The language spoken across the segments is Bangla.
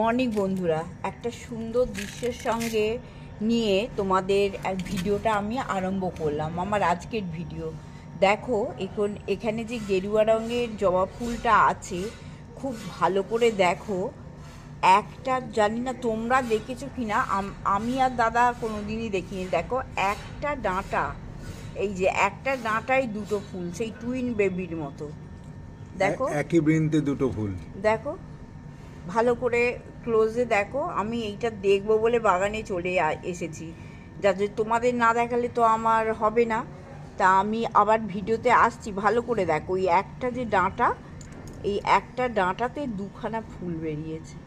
মর্নিং বন্ধুরা, একটা সুন্দর দৃশ্যের সঙ্গে নিয়ে তোমাদের ভিডিওটা আমি আরম্ভ করলাম। আমার আজকের ভিডিও দেখো, এখানে যে গেরুয়া রঙের জবা ফুলটা আছে, খুব ভালো করে দেখো। একটা জানি না তোমরা দেখেছো কি না, আমি আর দাদা কোনোদিনই দেখিনি। দেখো একটা ডাঁটা, এই যে একটা ডাঁটায় দুটো ফুল, সেই টুইন বেবির মতো। দেখো একই বৃন্তে দুটো ফুল, দেখো ভালো করে ক্লোজে দেখো। আমি এইটা দেখবো বলে বাগানে চলে এসেছি, যাতে তোমাদের না দেখালে তো আমার হবে না। তা আমি আবার ভিডিওতে আসছি, ভালো করে দেখো। এই একটা যে ডাঁটা, এই একটা ডাঁটাতে দুখানা ফুল বেরিয়েছে,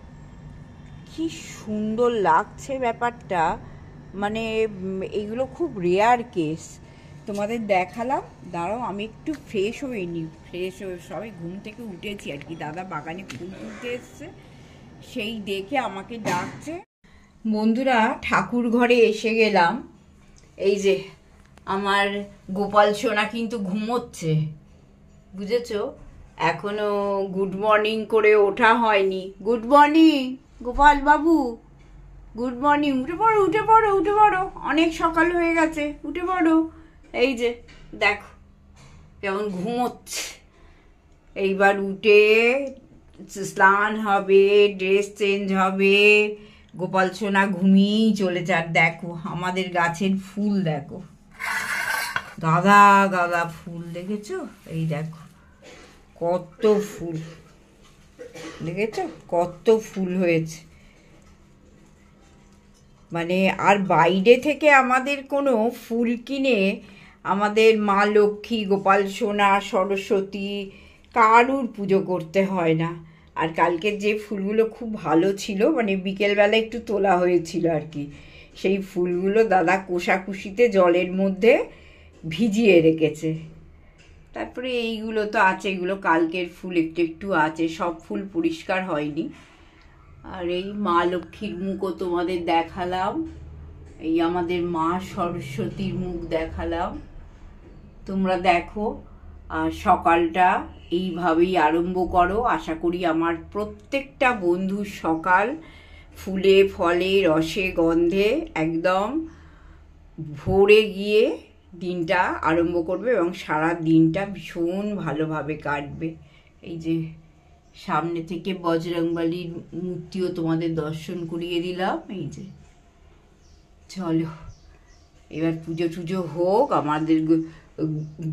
কি সুন্দর লাগছে ব্যাপারটা। মানে এইগুলো খুব রেয়ার কেস। তোমাদের দেখালাম, দাঁড়াও আমি একটু ফ্রেশ হয়ে নিই। ফ্রেশ হয়ে সবাই ঘুম থেকে উঠেছি আর কি, দাদা বাগানে ফুল তুলতে এসছে, সেই দেখে আমাকে ডাকছে। বন্ধুরা, ঠাকুর ঘরে এসে গেলাম। এই যে আমার গোপাল সোনা কিন্তু ঘুমোচ্ছে, বুঝেছো? এখনো গুড মর্নিং করে ওঠা হয়নি। Good morning Gopal babu, good morning. উঠে পড়ো, উঠে পড়ো, উঠে পড়ো, অনেক সকাল হয়ে গেছে, উঠে পড়ো। এই যে দেখো কেমন ঘুমোচ্ছে। এইবার উঠে স্নান হবে, ড্রেস চেঞ্জ হবে, গোপাল সোনা ঘুমিয়েই চলেছে। আর দেখো আমাদের গাছের ফুল, দেখো গাদা গাদা ফুল, দেখেছো? এই দেখো কত ফুল, দেখেছো কত ফুল হয়েছে। মানে আর বাইরে থেকে আমাদের কোনো ফুল কিনে আমাদের মা লক্ষ্মী, গোপাল সোনা, সরস্বতী কারুর পুজো করতে হয় না। আর কালকের যে ফুলগুলো খুব ভালো ছিল, মানে বিকেলবেলা একটু তোলা হয়েছিল আর কি, সেই ফুলগুলো দাদা কোষাকুষিতে জলের মধ্যে ভিজিয়ে রেখেছে। তারপরে এইগুলো তো আছে, এগুলো কালকের ফুল একটু একটু আছে, সব ফুল পরিষ্কার হয়নি। আর এই মা লক্ষ্মীর মুখও তোমাদের দেখালাম, এই আমাদের মা সরস্বতীর মুখ দেখালাম। তোমরা দেখো, আর সকালটা এইভাবেই আরম্ভ করো। আশা করি আমার প্রত্যেকটা বন্ধুর সকাল ফুলে ফলে রসে গন্ধে একদম ভোরে গিয়ে দিনটা আরম্ভ করবে এবং সারা দিনটা ভীষণ ভালোভাবে কাটবে। এই যে সামনে থেকে বজরংবলীর মূর্তিও তোমাদের দর্শন করিয়ে দিলাম। এই যে চলো এবার পুজো টুজো হোক, আমাদের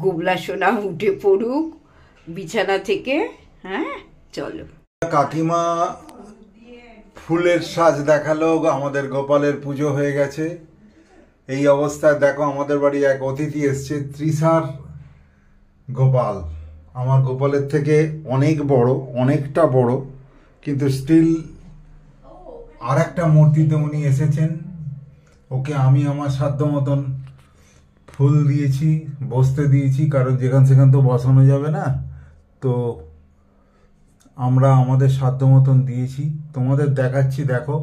গোবলা সোনা উঠে পড়ুক বিছানা থেকে। হ্যাঁ চলো। কাকিমা ফুলের সাজ দেখালো, আমাদের গোপালের পুজো হয়ে গেছে। এই অবস্থায় দেখো আমাদের বাড়ি এক অতিথি এসছে, তৃষার গোপাল। আমার গোপালের থেকে অনেক বড়, অনেকটা বড়, কিন্তু স্টিল আর একটা মূর্তিতে উনি এসেছেন। ওকে আমি আমার সাধ্য মতন ফুল দিয়েছি, বসতে দিয়েছি, কারণ যেখান সেখান তো বসানো যাবে না, তো আমরা আমাদের সাধ্য মতন দিয়েছি। তোমাদের দেখাচ্ছি, দেখো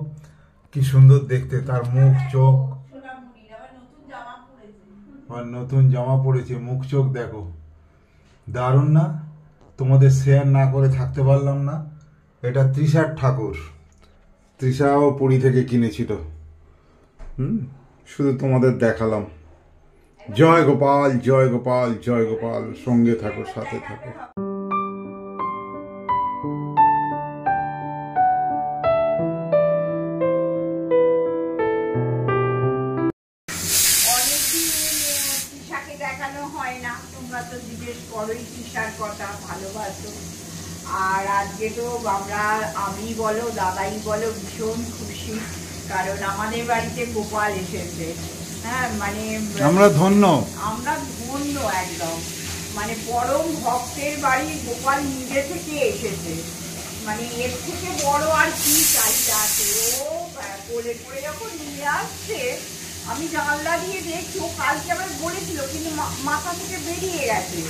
কি সুন্দর দেখতে, তার মুখ চোখ, আর নতুন জামা পড়েছে, মুখ চোখ দেখো, দারুণ না? তোমাদের শেয়ার না করে থাকতে পারলাম না। এটা তৃষার ঠাকুর, তৃষাও পুরী থেকে কিনেছিল। শুধু তোমাদের দেখালাম। জয় গোপাল, জয় গোপাল, জয় গোপাল। সঙ্গে থাকো, সাথে থাকো। দেখানো হয় না, তোমরা তো জিজ্ঞেস করোই তৃষার কথা, ভালোবাসো। আর আজকে তো আমি বলো দাদাই বলো ভীষণ খুশি, কারণ আমাদের বাড়িতে গোপাল এসেছে। হ্যাঁ মানে আমরা ধন্য একদম। মানে পরম ভক্তের বাড়ি গোপাল নিজে থেকে এসেছে, মানে এর থেকে বড় আর কি চাহিদা আছে। ও কোলে করে যখন নিয়ে আসছে, আমি জানলা দিয়ে দেখছি, ও কালকে আবার বলেছিল কিন্তু মাথা থেকে বেরিয়ে গেছে।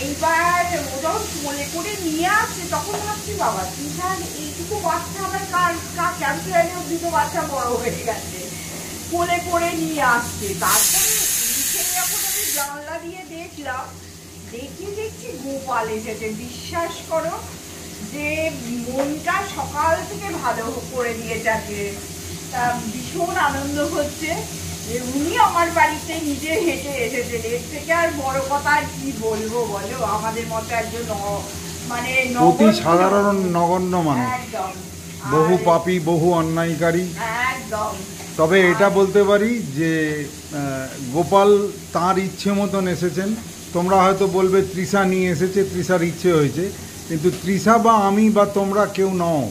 এইবার ও যখন কোলে করে নিয়ে আসছে, তখন ভাবছি বাবা তৃষার এইটুকু বাচ্চা আবার কার ক্যান্সারেও দুটো বাচ্চা বড় হয়ে গেছে, কোলে করে নিয়ে আসছে। তারপরে যখন আমি জানলা দিয়ে দেখলাম, দেখছি গোপাল এসেছে। বিশ্বাস করো, যে মনটা সকাল থেকে ভালো করে দিয়েছে আজকে। তা ভীষণ আনন্দ হচ্ছে যে উনি আমার বাড়িতে নিজে হেঁটে এসেছেন। এর থেকে আর বড় কথা আর কি বলবো বলো, আমাদের মতো একজন মানে অতি সাধারণ নগণ্য মানুষ, একদম বহু পাপী, বহু অন্যায়কারী। একদম। তবে এটা বলতে পারি যে গোপাল তার ইচ্ছে মতন এসেছেন। তোমরা হয়তো বলবে তৃষা নিয়ে এসেছে, তৃষার ইচ্ছে হয়েছে, কিন্তু তৃষা বা আমি বা তোমরা কেউ নও।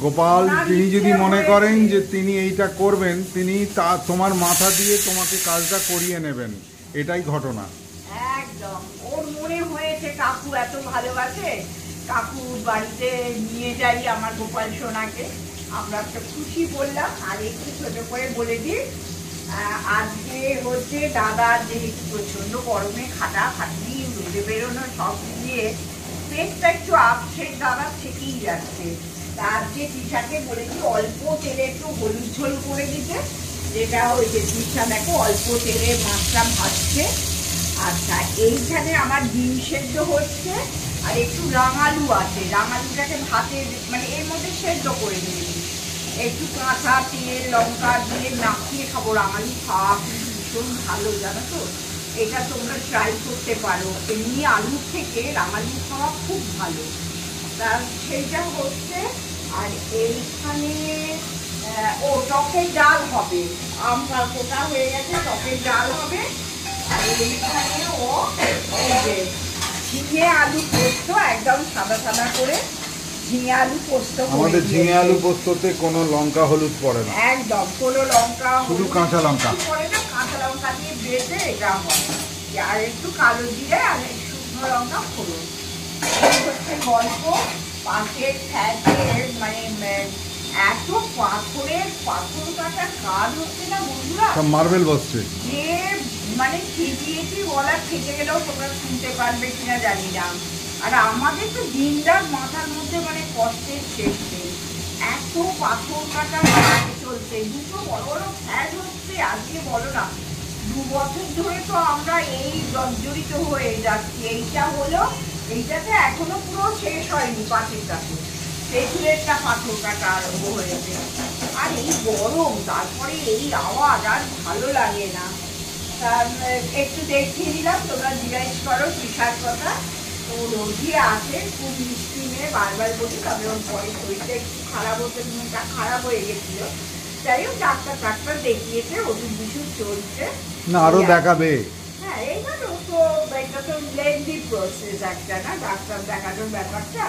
গোপাল তিনি যদি মনে করেন যে তিনি এইটা করবেন, তিনি তা তোমার মাথা দিয়ে তোমাকে কাজটা করিয়ে নেবেন, এটাই ঘটনা। একদম ওর মনে হয়েছে কাকু এত ভালোবাসে, কাকু বাড়িতে নিয়ে যাই আমার গোপাল সোনাকে। আমরা একটা খুশি বললাম। আর একটু ছোট করে বলে দিই, আজকে হচ্ছে দাদা যেহেতু প্রচন্ড গরমে খাটাখাটনি রোদে বেরোনো সব দিয়ে পেটটা একটু আপসেট দাদা থেকেই যাচ্ছে। তা আজকে তৃষাকে বলেছি অল্প তেলে একটু হলুদ ঝোল করে দিতে, যেটা ওই যে তৃষা দেখো অল্প তেলে মাছটা ভাজছে। আচ্ছা, এইখানে আমার ডিম সেদ্ধ হচ্ছে আর একটু রাঙালু আছে, রাঙালুটাকে ভাতে মানে এর মধ্যে সেদ্ধ করে নিয়েছি। একটু কাঁচা তেল লঙ্কা দিয়ে মাখিয়ে খাবো। রাঙালু খাওয়া কিন্তু ভীষণ ভালো, জানো তো, এটা তোমরা ট্রাই করতে পারো। এমনি আলুর থেকে রাঙালু খাওয়া খুব ভালো। তা সেইটা হচ্ছে। আর এইখানে ও টকের ডাল হবে, আম কোটা হয়ে গেছে, টকের ডাল হবে। আর এইখানে ও ঝিঙে আলু পোস্ত, একদম সাদা সাদা করে ঝিঙে আলু পোস্ত। আমাদের ঝিঙে আলু পোস্ততে কোনো লঙ্কা হলুদ পড়ে না, একদম কোনো লঙ্কা, শুধু কাঁচা লঙ্কা পড়ে না। কাঁচা লঙ্কা দিয়ে বেটে এটা হয়। আর একটু কালো জিরে আর শুকনো লঙ্কা ফোড়ন। এই হচ্ছে গল্প। পাশের ফ্যাটের মানে এত পাথর কাটা কাজ হচ্ছে না বন্ধুরা, মার্বেল বসছে যে মানে খেজিয়েছি বলা থেকে গেলেও তোমরা শুনতে পারবে কিনা জানি না। আর আমাদের তো দিন রাত মাথার মধ্যে মানে কষ্টের শেষ নেই। এত পাথর কাটা কাজ চলছে, দুটো বড় বড় ফ্যাট হচ্ছে। আজকে বলো না 2 বছর ধরে তো আমরা এই জর্জরিত হয়ে যাচ্ছি। এইটা হলো, এইটাতে এখনো পুরো শেষ হয়নি পাশের কাছে, পেছনেরটা পাথর কাটা আরম্ভ হয়েছে। আর এই গরম, তারপরে এই আওয়াজ, আর ভালো লাগে না। একটু দেখিয়ে দিলাম, তোমরা জিজ্ঞাসা করো তৃষার কথা। ও রোজই আছে, খুব মিষ্টি মেয়ে, বারবার বলি। তবে ওর পরে শরীরটা একটু খারাপ হতে, মুখটা খারাপ হয়ে গেছিল। যাই হোক ডাক্তার দেখিয়েছে, ওষুধ বিষুধ চলছে। না আরো দেখাবে। হ্যাঁ, এইটা তো লেন্দি প্রসেস একটা, না ডাক্তার দেখানোর ব্যাপারটা।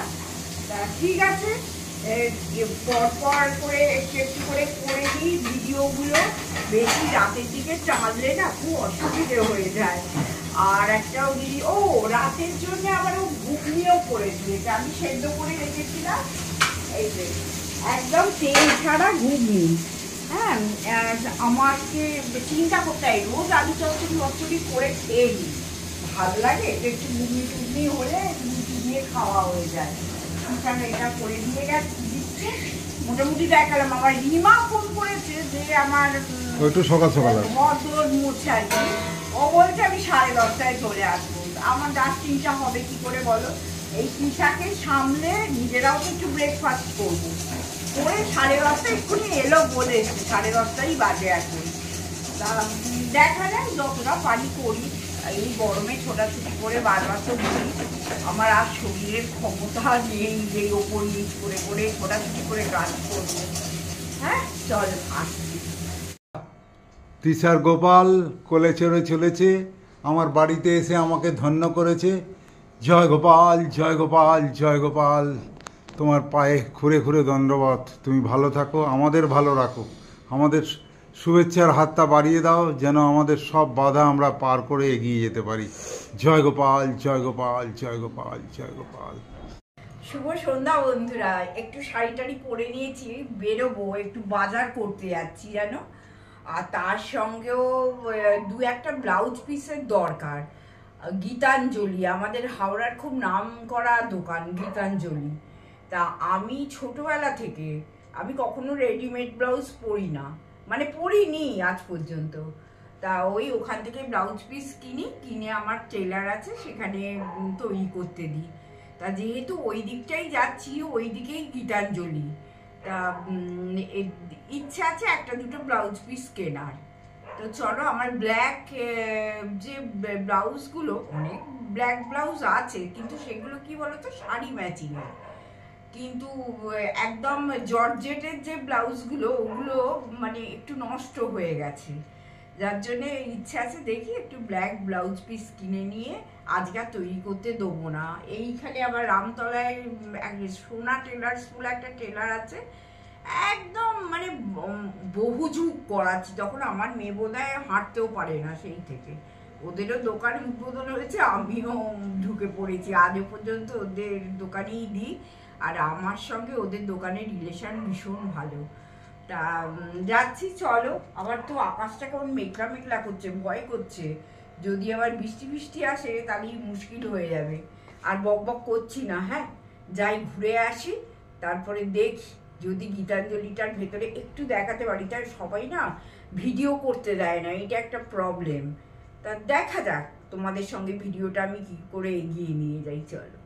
তা ঠিক আছে, পর করে একটু একটু করে দিই ভিডিওগুলো। বেশি রাতের দিকে চাললে না খুব অসুবিধে হয়ে যায়। আর একটাও দিদি রাতের জন্য আবার ও ঘুগনিও করে দিয়েছে, আমি সেদ্ধ করে রেখেছিলাম। এই যে একদম তেল ছাড়া ঘুগনি। হ্যাঁ, আমাকে চিন্তা করতে হয়, রোজ আলু চচ্চড়ি করে খেয়ে নিই, ভালো লাগে। একটু ঘুগনি টুগনি হলে রুটি দিয়ে খাওয়া হয়ে যায়। এটা করে দিয়ে দিচ্ছে। মোটামুটি দেখালাম। আমার রিমা ফোন করেছে যে আমার একটু সকাল মুছে আর কি। ও বলছে আমি 10:30টায় চলে আসবো। আমার ডাস্টিংটা হবে কি করে বলো? এই তৃষাকে সামলে নিজেরাও একটু ব্রেকফাস্ট করবো করে 10:30 এক্ষুনি এলো বলে এসছে। 10:30টাই বাজে এখন। তা দেখা যায় যতটা পারি করি। এই গরমে ছোটাছুটি করে বারবার তো বলি আমার আর শরীরের ক্ষমতা নেই যে ওপর নিচ করে ছোটাছুটি করে কাজ করবো। হ্যাঁ, চল আসছি। তৃষার গোপাল কোলে চড়ে চলেছে, আমার বাড়িতে এসে আমাকে ধন্য করেছে। জয় গোপাল, জয় গোপাল, জয় গোপাল। তোমার পায়ে খুঁড়ে খুঁড়ে দণ্ডবত। তুমি ভালো থাকো, আমাদের ভালো রাখো, আমাদের শুভেচ্ছার হাতটা বাড়িয়ে দাও, যেন আমাদের সব বাধা আমরা পার করে এগিয়ে যেতে পারি। জয় গোপাল, জয় গোপাল, জয় গোপাল, জয় গোপাল। শুভ সন্ধ্যা বন্ধুরা। একটু শাড়ি টাড়ি পরে নিয়েছি, বেরোবো, একটু বাজার করতে যাচ্ছি জানো। আর তার সঙ্গেও 2-1টা ব্লাউজ পিসের দরকার। গীতাঞ্জলি, আমাদের হাওড়ার খুব নাম করা দোকান গীতাঞ্জলি। তা আমি ছোটবেলা থেকে আমি কখনো রেডিমেড ব্লাউজ পরি না, মানে পরিনি আজ পর্যন্ত। তা ওখান থেকে ব্লাউজ পিস কিনে আমার টেলার আছে, সেখানে তৈরি করতে দিই। তা যেহেতু ওই দিকটাই যাচ্ছি, ওই দিকেই গীতাঞ্জলি, তা ইচ্ছা আছে একটা দুটো ব্লাউজ পিস কেনার। তো চলো, আমার ব্ল্যাক যে ব্লাউজগুলো, অনেক ব্ল্যাক ব্লাউজ আছে, কিন্তু সেগুলো কি বলতো শাড়ি ম্যাচিং এর, কিন্তু একদম জর্জেটের যে ব্লাউজগুলো ওগুলো মানে একটু নষ্ট হয়ে গেছে, যার জন্য ইচ্ছা আছে দেখি একটু ব্ল্যাক ব্লাউজ পিস কিনে নিয়ে আজকে আর তৈরি করতে দেবো না। এইখানে আবার রামতলায় সোনা টেলার্স বলে একটা টেলার আছে, একদম মানে বহু যুগ করাচ্ছি, তখন আমার মেয়ে বোধহয় হাঁটতেও পারে না, সেই থেকে ওদেরও দোকান উদ্বোধন হয়েছে, আমিও ঢুকে পড়েছি, আজও পর্যন্ত ওদের দোকানেই দিই, আর আমার সঙ্গে ওদের দোকানের রিলেশন ভীষণ ভালো। তা যাচ্ছি, চলো। আবার তো আকাশটা কেমন মেঘলা মেঘলা করছে, ভয় করছে, যদি আবার বৃষ্টি বৃষ্টি আসে তাহলেই মুশকিল হয়ে যাবে। আর বক বক করছি না, হ্যাঁ, যাই ঘুরে আসি, তারপরে দেখি যদি গীতাঞ্জলিটার ভেতরে একটু দেখাতে পারি। তাই সবাই না ভিডিও করতে দেয় না, এটা একটা প্রবলেম। তা দেখা যাক তোমাদের সঙ্গে ভিডিওটা আমি কি করে এগিয়ে নিয়ে যাই, চলো।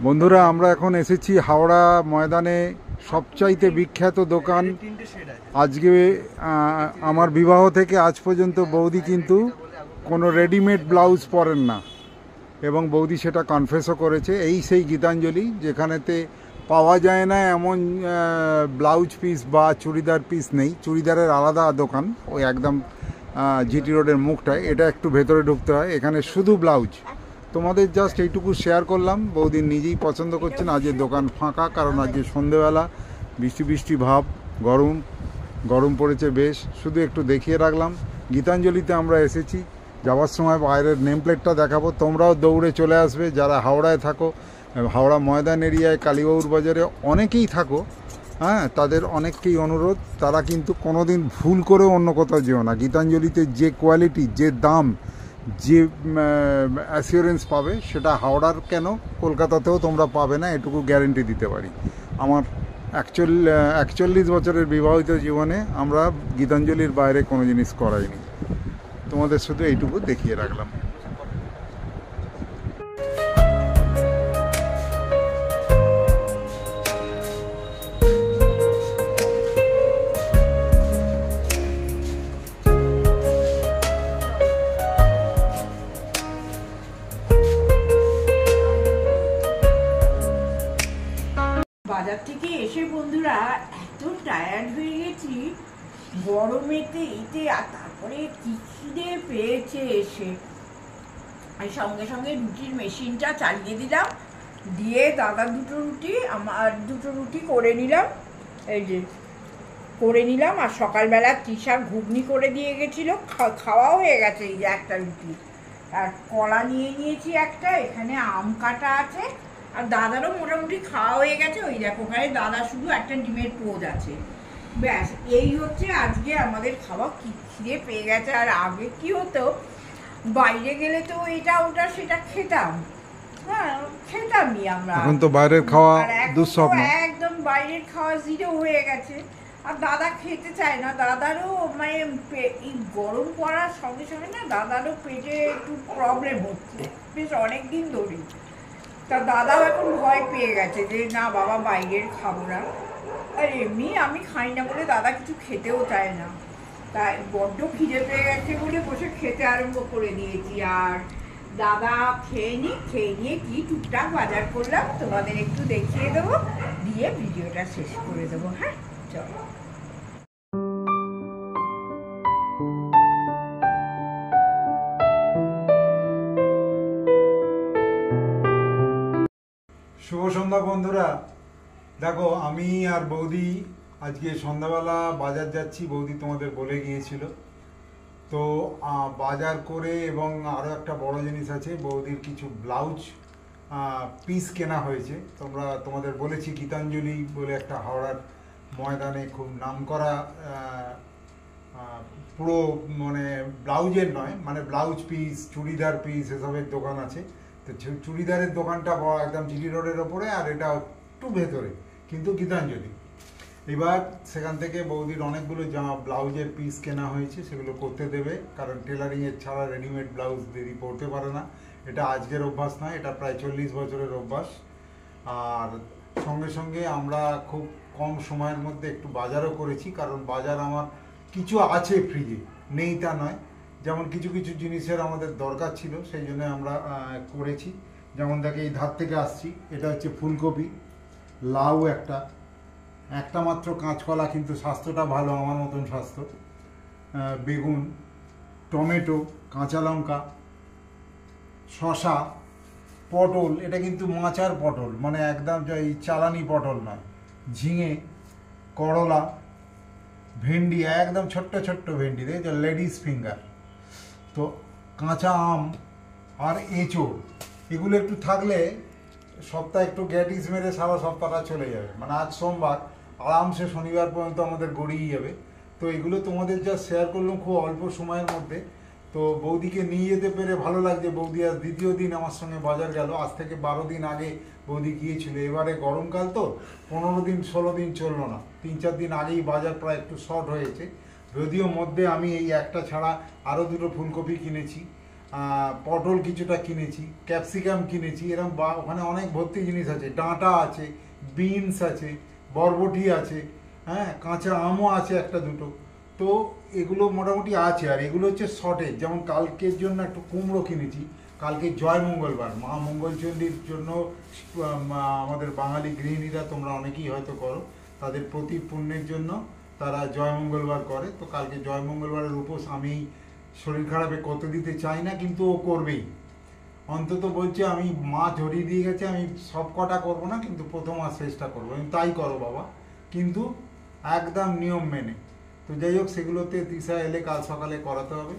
বন্ধুরা, আমরা এখন এসেছি হাওড়া ময়দানে, সবচাইতে বিখ্যাত দোকান। আজকে আমার বিবাহ থেকে আজ পর্যন্ত বৌদি কিন্তু কোনো রেডিমেড ব্লাউজ পরেন না, এবং বৌদি সেটা কনফেসও করেছে। এই সেই গীতাঞ্জলি, যেখানেতে পাওয়া যায় না এমন ব্লাউজ পিস বা চুড়িদার পিস নেই। চুড়িদারের আলাদা দোকান, ওই একদম জিটি রোডের মুখটায়, এটা একটু ভেতরে ঢুকতে হয়। এখানে শুধু ব্লাউজ। তোমাদের জাস্ট এইটুকু শেয়ার করলাম। বৌদি নিজেই পছন্দ করছেন, আজকে দোকান ফাঁকা, কারণ আজকে সন্ধেবেলা বৃষ্টি বৃষ্টি ভাব, গরম গরম পড়েছে বেশ। শুধু একটু দেখিয়ে রাখলাম। গীতাঞ্জলিতে আমরা এসেছি, যাওয়ার সময় বাইরের নেম প্লেটটা দেখাবো, তোমরাও দৌড়ে চলে আসবে। যারা হাওড়ায় থাকো, হাওড়া ময়দান এরিয়ায় কালীবাবুর বাজারে অনেকেই থাকো, হ্যাঁ, তাদের অনেককেই অনুরোধ, তারা কিন্তু কোনোদিন ভুল করে অন্য কোথাও যেও না। গীতাঞ্জলিতে যে কোয়ালিটি, যে দাম, যে অ্যাসিওরেন্স পাবে, সেটা হাওড়ার কেন কলকাতাতেও তোমরা পাবে না, এটুকু গ্যারেন্টি দিতে পারি। আমার 41 বছরের বিবাহিত জীবনে আমরা গীতাঞ্জলির বাইরে কোনো জিনিস করাইনি। তোমাদের শুধু এইটুকু দেখিয়ে রাখলাম। বাজার থেকে এসে বন্ধুরা এত টায়ার্ড হয়ে গেছি গরমেতে, আর তারপরে কি খিদে পেয়েছে এসে, সঙ্গে সঙ্গে রুটির মেশিনটা চালিয়ে দিলাম, দিয়ে দাদা দুটো রুটি, আমার দুটো রুটি করে নিলাম, এই যে করে নিলাম। আর সকালবেলা তৃষা ঘুগনি করে দিয়ে গেছিলো, খাওয়াও হয়ে গেছে। এই যে একটা রুটি, আর কলা নিয়ে নিয়েছি একটা, এখানে আম কাটা আছে, আর দাদারও মোটামুটি খাওয়া হয়ে গেছে। ওই দেখো ওখানে দাদা শুধু একটা ডিমের পোজ আছে, ব্যাস। এই হচ্ছে আজকে আমাদের খাওয়া। কি খিদে পেয়ে গেছে। আর আগে কি হতো, বাইরে গেলে তো এটা ওটা সেটা খেতাম, হ্যাঁ খেতামই আমরা। এখন তো বাইরের খাওয়া দুঃস্বপ্ন, একদম বাইরের খাওয়া জিরো হয়ে গেছে। আর দাদা খেতে চায় না, দাদারও মানে এই গরম পড়ার সঙ্গে সঙ্গে না দাদারও পেটে একটু প্রবলেম হচ্ছে বেশ অনেক দিন ধরে। তা দাদাও এখন ভয় পেয়ে গেছে যে না বাবা বাইরের খাবো না। আর এমনি আমি খাই না বলে দাদা কিছু খেতেও চায় না, তাই বড্ড খিদে পেয়ে গেছে বলে বসে খেতে আরম্ভ করে দিয়েছি। আর দাদা খেয়ে নিয়ে কি টুকটাক বাজার করলাম তোমাদের একটু দেখিয়ে দেবো, দিয়ে ভিডিওটা শেষ করে দেবো। হ্যাঁ চলো। শুভ সন্ধ্যা বন্ধুরা। দেখো, আমি আর বৌদি আজকে সন্ধ্যাবেলা বাজার যাচ্ছি, বৌদি তোমাদের বলে গিয়েছিল। তো বাজার করে, এবং আরও একটা বড় জিনিস আছে, বৌদির কিছু ব্লাউজ পিস কেনা হয়েছে। তোমাদের বলেছি গীতাঞ্জলি বলে একটা হাওড়ার ময়দানে খুব নামকরা, পুরো মানে ব্লাউজের নয়, মানে ব্লাউজ পিস, চুড়িদার পিস এসবের দোকান আছে। তো চুড়িদারের দোকানটা একদম জিটি রোডের ওপরে, আর এটা একটু ভেতরে, কিন্তু গীতাঞ্জলি। এবার সেখান থেকে বৌদির অনেকগুলো জামা ব্লাউজের পিস কেনা হয়েছে, সেগুলো করতে দেবে, কারণ টেলারিংয়ের ছাড়া রেডিমেড ব্লাউজ দিদি পরতে পারে না। এটা আজকের অভ্যাস নয়, এটা প্রায় 40 বছরের অভ্যাস। আর সঙ্গে সঙ্গে আমরা খুব কম সময়ের মধ্যে একটু বাজারও করেছি, কারণ বাজার আমার কিছু আছে ফ্রিজে, নেই তা নয়। যেমন কিছু কিছু জিনিসের আমাদের দরকার ছিল, সেই জন্য আমরা করেছি। যেমন দেখে এই ধার থেকে আসছি, এটা হচ্ছে ফুলকপি, লাউ একটা মাত্র কাঁচকলা, কিন্তু স্বাস্থ্যটা ভালো, আমার মতন স্বাস্থ্য, বেগুন, টমেটো, কাঁচা লঙ্কা, শশা, পটল, এটা কিন্তু মাচার পটল, মানে একদম এই চালানি পটল নয়, ঝিঙে, করলা, ভেন্ডি, একদম ছোট্ট ছোট্ট ভেন্ডি, দেখেছো, লেডিস ফিঙ্গার, তো কাঁচা আম আর এঁচোড়, এগুলো একটু থাকলে সপ্তাহে একটু গ্যাটিস মেরে সারা সপ্তাহটা চলে যাবে। মানে আজ সোমবার, আরামসে শনিবার পর্যন্ত আমাদের গড়িয়ে যাবে। তো এগুলো তোমাদের যা শেয়ার করলাম খুব অল্প সময়ের মধ্যে। তো বৌদিকে নিয়ে যেতে পেরে ভালো লাগছে। বৌদি আজ দ্বিতীয় দিন আমার সঙ্গে বাজার গেল, আজ থেকে 12 দিন আগে বৌদি গিয়েছিল। এবারে গরমকাল তো 15 দিন 16 দিন চললো না, 3-4 দিন আগেই বাজার প্রায় একটু শর্ট হয়েছে। যদিও মধ্যে আমি এই একটা ছাড়া আরও দুটো ফুলকপি কিনেছি, পটল কিছুটা কিনেছি, ক্যাপসিকাম কিনেছি, এরকম ওখানে অনেক ভর্তি জিনিস আছে, ডাঁটা আছে, বিনস আছে, বরবটি আছে, হ্যাঁ, কাঁচা আমও আছে একটা দুটো। তো এগুলো মোটামুটি আছে। আর এগুলো হচ্ছে শর্টেজ। যেমন কালকের জন্য একটু কুমড়ো কিনেছি, কালকে জয় মঙ্গলবার, মা মঙ্গলচণ্ডীর জন্য আমাদের বাঙালি গৃহিণীরা, তোমরা অনেকেই হয়তো করো, তাদের প্রতি পুণ্যের জন্য তারা জয় মঙ্গলবার করে। তো কালকে জয় মঙ্গলবারের উপোস আমি শরীর খারাপে করতে দিতে চাই না, কিন্তু ও করবেই। অন্তত বলছে, আমি মা ধরিয়ে দিয়ে গেছে, আমি সব কটা করবো না, কিন্তু প্রথম আর শেষটা করবো। আমি তাই করো বাবা, কিন্তু একদম নিয়ম মেনে। তো যাই হোক, সেগুলোতে তৃষা এলে কাল সকালে করাতে হবে।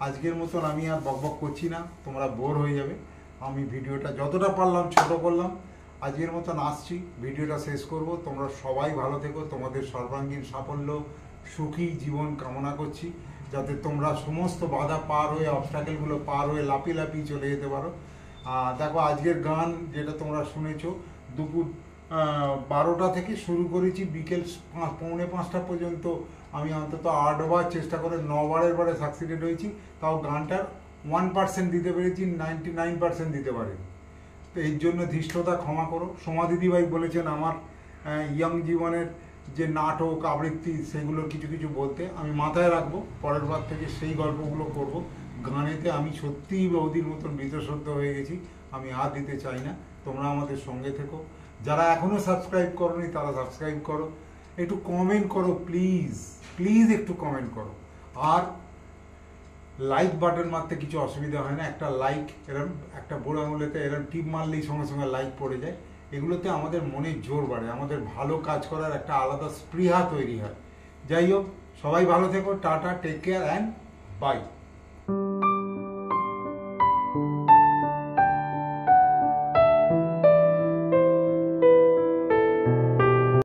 আজকের মতন আমি আর বকবক করছি না, তোমরা বোর হয়ে যাবে। আমি ভিডিওটা যতটা পারলাম ছোট করলাম। আজকের মতন আসছি, ভিডিওটা শেষ করব। তোমরা সবাই ভালো থেকো, তোমাদের সর্বাঙ্গীন সাফল্য, সুখী জীবন কামনা করছি, যাতে তোমরা সমস্ত বাধা পার হয়ে, অবস্টাকেলগুলো পার হয়ে লাফিয়ে লাফিয়ে চলে যেতে পারো। দেখো, আজকের গান যেটা তোমরা শুনেছো, দুপুর 12টা থেকে শুরু করেছি, বিকেল 4:45 পর্যন্ত আমি অন্তত 8 বার চেষ্টা করে 9 বারের বারে সাকসিডেড হয়েছি। তাও গানটার 1% দিতে পেরেছি, 99% দিতে পারিনি। তো এর জন্য ধৃষ্টতা ক্ষমা করো। সোমা দিদিভাই বলেছেন আমার ইয়ং জীবনের যে নাটক আবৃত্তি, সেগুলো কিছু কিছু বলতে, আমি মাথায় রাখবো। পরের বার থেকে সেই গল্পগুলো করব। গানেতে আমি সত্যিই বৌদির মতন বীতশ্রদ্ধ হয়ে গেছি, আমি আর দিতে চাই না। তোমরা আমাদের সঙ্গে থেকো। যারা এখনও সাবস্ক্রাইব করোনি তারা সাবস্ক্রাইব করো, একটু কমেন্ট করো, প্লিজ প্লিজ একটু কমেন্ট করো। আর লাইক বাটন মারতে কিছু অসুবিধা হয় না, একটা লাইক এরকম একটা বড় আঙুলেতে এরকম টিপ মারলেই সঙ্গে সঙ্গে লাইক পড়ে যায়। এগুলোতে আমাদের মনে জোর বাড়ে, আমাদের ভালো কাজ করার একটা আলাদা স্পৃহা তৈরি হয়। যাই হোক, সবাই ভালো থেকো, ta-ta, take care and by.